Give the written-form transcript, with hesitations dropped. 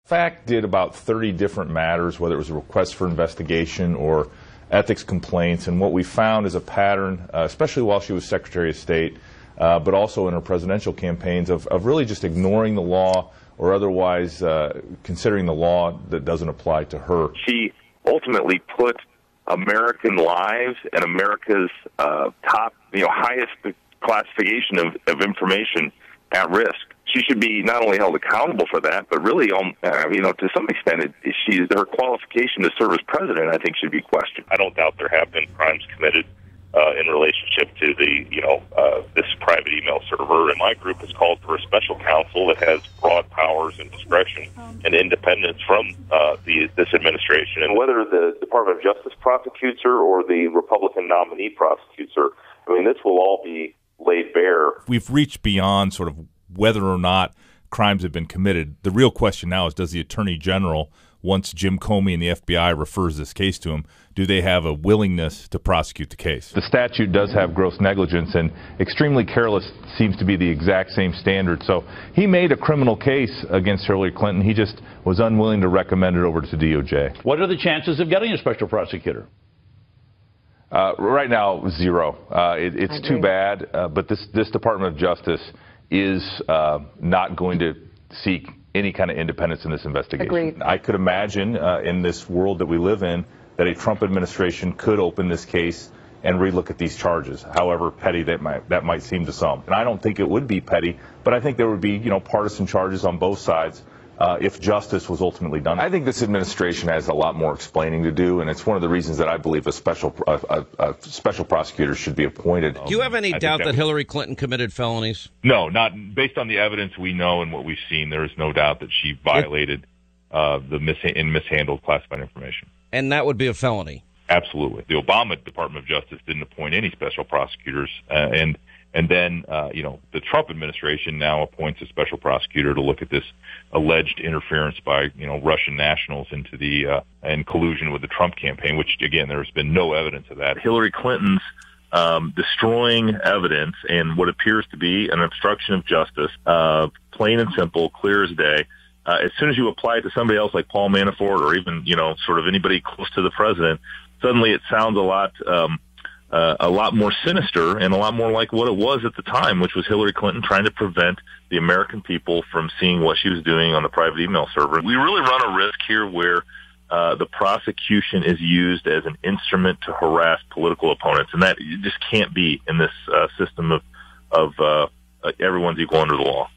FAC did about 30 different matters, whether it was a request for investigation or ethics complaints, and what we found is a pattern, especially while she was Secretary of State, but also in her presidential campaigns, of really just ignoring the law or otherwise considering the law that doesn't apply to her. She ultimately put American lives and America's top, highest classification of information at risk. She should be not only held accountable for that, but really, to some extent, her qualification to serve as president, I think, should be questioned. I don't doubt there have been crimes committed in relationship to this private email server, and my group has called for a special counsel that has broad powers and discretion and independence from this administration. And whether the Department of Justice prosecutes her or the Republican nominee prosecutes her, this will all be laid bare. We've reached beyond sort of whether or not crimes have been committed. The real question now is, does the Attorney General, once Jim Comey and the FBI refers this case to him, do they have a willingness to prosecute the case? The statute does have gross negligence, and extremely careless seems to be the exact same standard. So he made a criminal case against Hillary Clinton. He just was unwilling to recommend it over to DOJ. What are the chances of getting a special prosecutor? Right now, zero. It's too bad, but this Department of Justice is not going to seek any kind of independence in this investigation. Agreed. I could imagine in this world that we live in that a Trump administration could open this case and relook at these charges, however petty that might seem to some. And I don't think it would be petty, but I think there would be partisan charges on both sides if justice was ultimately done. I think this administration has a lot more explaining to do, and it's one of the reasons that I believe a special prosecutor should be appointed. Do you have any doubt that Hillary Clinton committed felonies? No, not based on the evidence we know and what we've seen. There is no doubt that she violated mishandled classified information. And that would be a felony? Absolutely. The Obama Department of Justice didn't appoint any special prosecutors, and then the Trump administration now appoints a special prosecutor to look at this alleged interference by Russian nationals into in collusion with the Trump campaign, which again there's been no evidence of that. Hillary Clinton's destroying evidence and what appears to be an obstruction of justice, plain and simple, clear as day. As soon as you apply it to somebody else like Paul Manafort or even sort of anybody close to the president, suddenly it sounds a lot more sinister and a lot more like what it was at the time, which was Hillary Clinton trying to prevent the American people from seeing what she was doing on the private email server. We really run a risk here where the prosecution is used as an instrument to harass political opponents, and that just can't be in this system of everyone's equal under the law.